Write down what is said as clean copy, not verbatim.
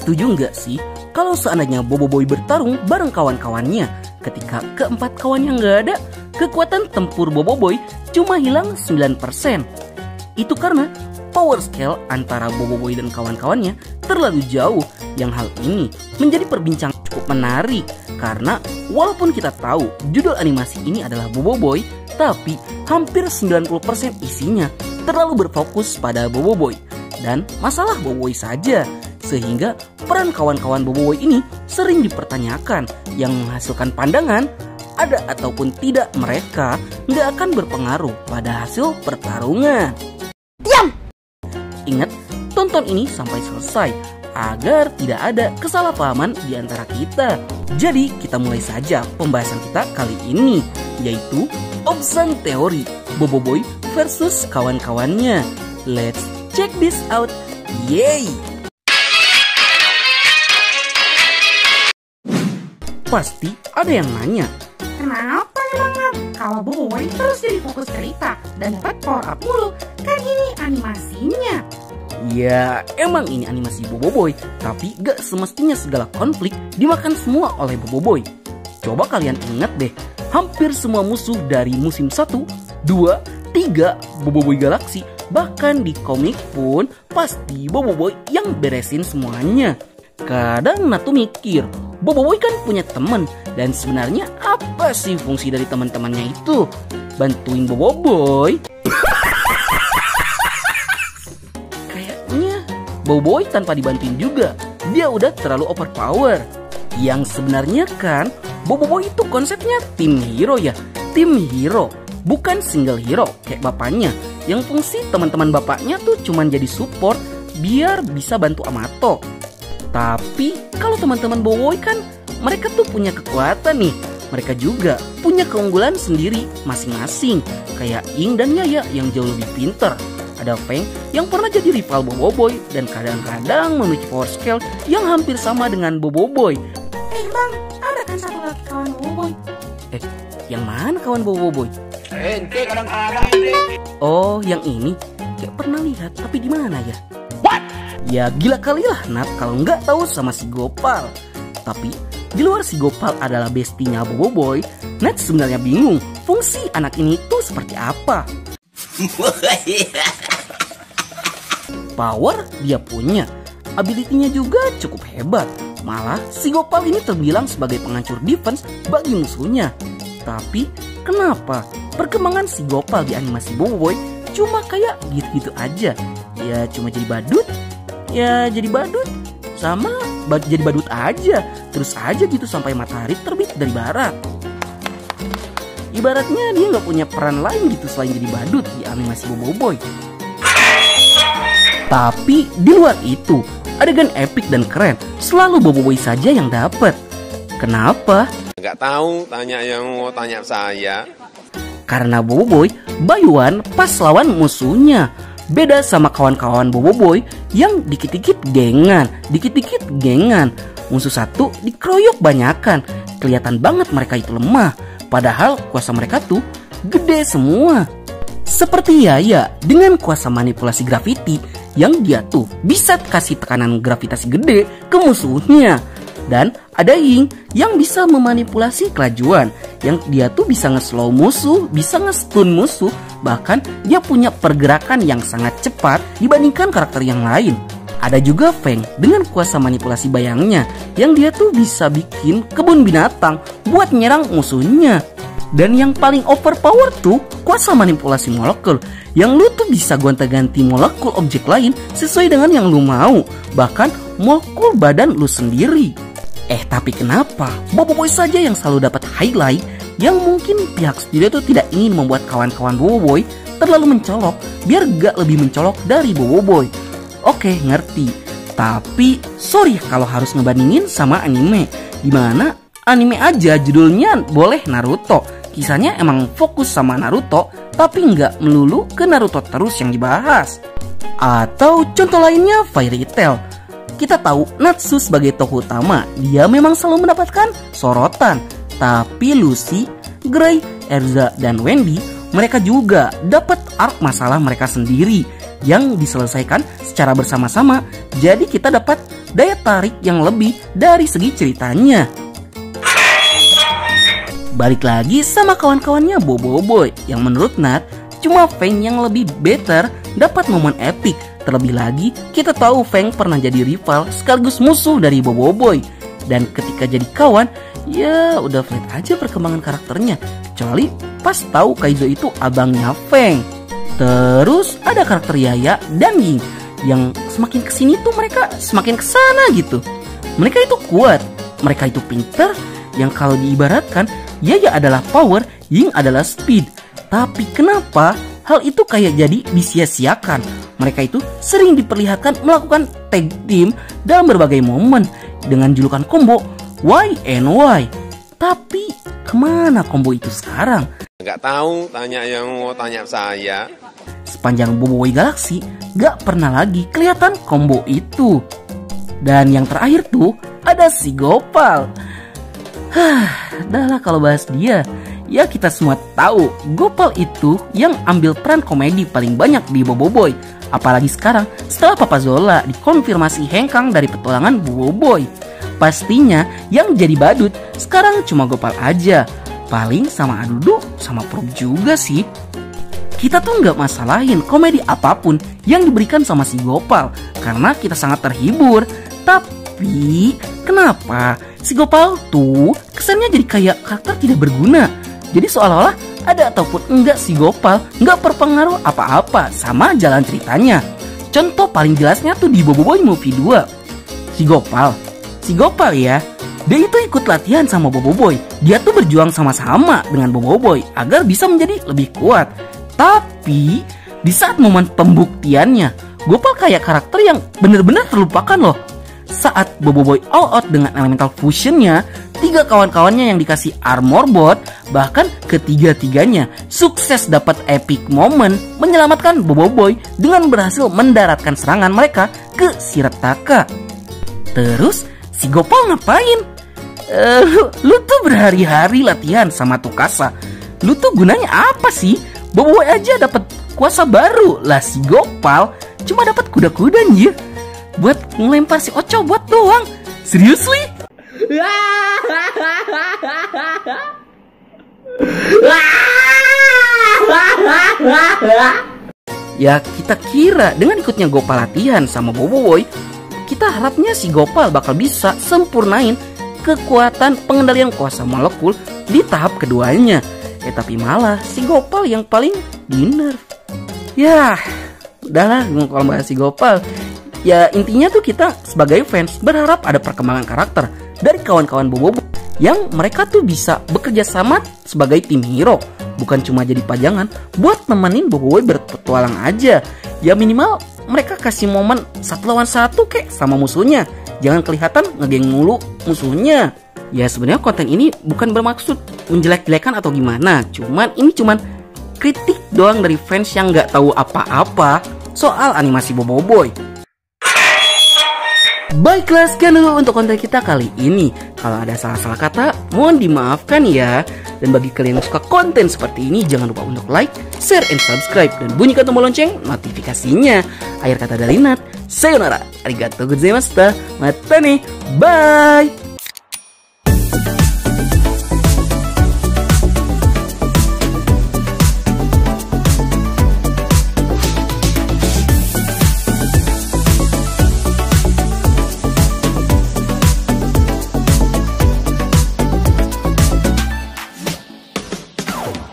setuju nggak sih kalau seandainya Boboiboy bertarung bareng kawan-kawannya? Ketika keempat kawannya nggak ada, kekuatan tempur Boboiboy cuma hilang 9%. Itu karena power scale antara Boboiboy dan kawan-kawannya terlalu jauh. Yang hal ini menjadi perbincangan cukup menarik karena walaupun kita tahu judul animasi ini adalah Boboiboy, tapi hampir 90% isinya terlalu berfokus pada Boboiboy dan masalah Boboiboy saja. Sehingga peran kawan-kawan Boboiboy ini sering dipertanyakan, yang menghasilkan pandangan ada ataupun tidak mereka nggak akan berpengaruh pada hasil pertarungan. Diam! Ingat, tonton ini sampai selesai agar tidak ada kesalahpahaman di antara kita. Jadi kita mulai saja pembahasan kita kali ini, yaitu Obsan Teori Boboiboy versus kawan-kawannya. Let's check this out. Yay! Pasti ada yang nanya, Kenapa emang kalau Boboiboy terus jadi fokus cerita dan dapat power up mulu? Kan ini animasinya. ya emang ini animasi Boboiboy, tapi gak semestinya segala konflik dimakan semua oleh Boboiboy. Coba kalian ingat deh, hampir semua musuh dari musim 1, 2, 3 Boboiboy Galaxy, bahkan di komik pun pasti Boboiboy yang beresin semuanya. Kadang Natu mikir, Boboiboy kan punya teman, dan sebenarnya apa sih fungsi dari teman-temannya itu? Bantuin Boboiboy? Kayaknya Boboiboy tanpa dibantuin juga, dia udah terlalu overpower. Yang sebenarnya kan Boboiboy itu konsepnya tim hero ya, tim hero, bukan single hero kayak bapaknya, yang fungsi teman-teman bapaknya tuh cuman jadi support biar bisa bantu Amato. Tapi kalau teman-teman Boboiboy kan mereka tuh punya kekuatan nih. Mereka juga punya keunggulan sendiri masing-masing. Kayak Ying dan Yaya yang jauh lebih pinter. Ada Feng yang pernah jadi rival Boboiboy dan kadang-kadang memiliki power scale yang hampir sama dengan Boboiboy. Bang, ada kan satu lagi kawan Boboiboy. Yang mana kawan Boboiboy? Ente kadang-kadang ini. Oh, yang ini. Kayak pernah lihat, tapi di mana ya? Ya gila kali lah Nat kalau nggak tahu sama si Gopal. Tapi di luar si Gopal adalah bestinya Boboiboy, Nat sebenarnya bingung fungsi anak ini tuh seperti apa. Power dia punya, ability-nya juga cukup hebat. Malah si Gopal ini terbilang sebagai penghancur defense bagi musuhnya. Tapi kenapa perkembangan si Gopal di animasi Boboiboy cuma kayak gitu-gitu aja? Ya cuma jadi badut. Ya jadi badut, sama jadi badut aja, terus aja gitu sampai matahari terbit dari barat. Ibaratnya dia nggak punya peran lain gitu selain jadi badut di animasi Boboiboy. Tapi di luar itu, adegan epic dan keren selalu Boboiboy saja yang dapat. Kenapa? Nggak tahu, tanya yang mau tanya saya. Karena Boboiboy bayuan pas lawan musuhnya. Beda sama kawan-kawan Boboiboy yang dikit-dikit gengan, dikit-dikit gengan. Musuh satu dikeroyok banyakan. Kelihatan banget mereka itu lemah. Padahal kuasa mereka tuh gede semua. Seperti Yaya dengan kuasa manipulasi graviti yang dia tuh bisa kasih tekanan gravitasi gede ke musuhnya. Dan ada Ying yang bisa memanipulasi kelajuan, yang dia tuh bisa nge-slow musuh, bisa nge-stun musuh. Bahkan dia punya pergerakan yang sangat cepat dibandingkan karakter yang lain. Ada juga Feng dengan kuasa manipulasi bayangnya, yang dia tuh bisa bikin kebun binatang buat nyerang musuhnya. Dan yang paling overpower tuh kuasa manipulasi molekul, yang lu tuh bisa gonta-ganti molekul objek lain sesuai dengan yang lu mau, bahkan molekul badan lu sendiri. Tapi kenapa Boboiboy saja yang selalu dapat highlight, yang mungkin pihak studio itu tidak ingin membuat kawan-kawan Boboiboy terlalu mencolok biar gak lebih mencolok dari Boboiboy? Oke, ngerti. Tapi sorry kalau harus ngebandingin sama anime, dimana anime aja judulnya boleh Naruto. Kisahnya emang fokus sama Naruto, tapi nggak melulu ke Naruto terus yang dibahas. Atau contoh lainnya Fairy Tail. Kita tahu Natsu sebagai tokoh utama, dia memang selalu mendapatkan sorotan. Tapi Lucy, Gray, Erza, dan Wendy, mereka juga dapat arc masalah mereka sendiri. yang diselesaikan secara bersama-sama. Jadi kita dapat daya tarik yang lebih dari segi ceritanya. Balik lagi sama kawan-kawannya Boboiboy yang menurut Nat cuma Feng yang lebih better dapat momen epic. Terlebih lagi kita tahu Feng pernah jadi rival sekaligus musuh dari Boboiboy. Dan ketika jadi kawan, ya udah flat aja perkembangan karakternya. Kecuali pas tahu Kaizo itu abangnya Feng. Terus ada karakter Yaya dan Ying yang semakin kesini tuh mereka semakin kesana gitu. Mereka itu kuat, mereka itu pinter. Yang kalau diibaratkan Yaya adalah power, Ying adalah speed. Tapi kenapa hal itu kayak jadi disia-siakan? Mereka itu sering diperlihatkan melakukan tag team dalam berbagai momen dengan julukan combo Y and Y. Tapi kemana combo itu sekarang? Nggak tahu, tanya saya. Sepanjang Boboiboy Galaxy gak pernah lagi kelihatan combo itu. Dan yang terakhir tuh ada si Gopal. Dah lah kalau bahas dia. Ya kita semua tahu Gopal itu yang ambil peran komedi paling banyak di Boboiboy. Apalagi sekarang setelah Papa Zola dikonfirmasi hengkang dari petualangan Boboiboy. Pastinya yang jadi badut sekarang cuma Gopal aja. Paling sama Adudu sama Prop juga sih. Kita tuh nggak masalahin komedi apapun yang diberikan sama si Gopal karena kita sangat terhibur. Tapi kenapa si Gopal tuh kesannya jadi kayak karakter tidak berguna? Jadi seolah-olah ada ataupun enggak si Gopal nggak berpengaruh apa-apa sama jalan ceritanya. Contoh paling jelasnya tuh di Boboiboy Movie 2. Si Gopal ya, dia itu ikut latihan sama Boboiboy. Dia tuh berjuang sama-sama dengan Boboiboy agar bisa menjadi lebih kuat. Tapi di saat momen pembuktiannya, Gopal kayak karakter yang benar-benar terlupakan loh. Saat Boboiboy all out dengan elemental fusionnya, 3 kawan-kawannya yang dikasih armor bot, bahkan ketiga-tiganya sukses dapat epic moment menyelamatkan Boboiboy dengan berhasil mendaratkan serangan mereka ke Shirataka. Terus si Gopal ngapain? Lu tuh berhari-hari latihan sama Tsukasa. Lu tuh gunanya apa sih? Boboiboy aja dapat kuasa baru lah, si Gopal cuma dapat kuda-kuda anjir. Buat ngelempar si Ocobot doang. Seriously? Ya kita kira dengan ikutnya Gopal latihan sama Boboiboy, kita harapnya si Gopal bakal bisa sempurnain kekuatan pengendalian kuasa molekul di tahap keduanya. Tapi malah si Gopal yang paling di-nerf. Ya udahlah kalau bahas si Gopal. Ya intinya tuh kita sebagai fans berharap ada perkembangan karakter dari kawan-kawan Boboiboy yang mereka tuh bisa bekerja sama sebagai tim hero, bukan cuma jadi pajangan buat nemenin Boboiboy berpetualang aja. Ya minimal mereka kasih momen 1 lawan 1 kek sama musuhnya. Jangan kelihatan ngegeng mulu musuhnya. Ya sebenarnya konten ini bukan bermaksud menjelek-jelekan atau gimana. Ini cuman kritik doang dari fans yang nggak tahu apa-apa soal animasi Boboiboy. Baiklah, sekian dulu untuk konten kita kali ini. Kalau ada salah-salah kata, mohon dimaafkan ya. Dan bagi kalian yang suka konten seperti ini, jangan lupa untuk like, share, and subscribe. Dan bunyikan tombol lonceng notifikasinya. Akhir kata dari Nat, sayonara, arigatou gozaimashita, mata nih, bye.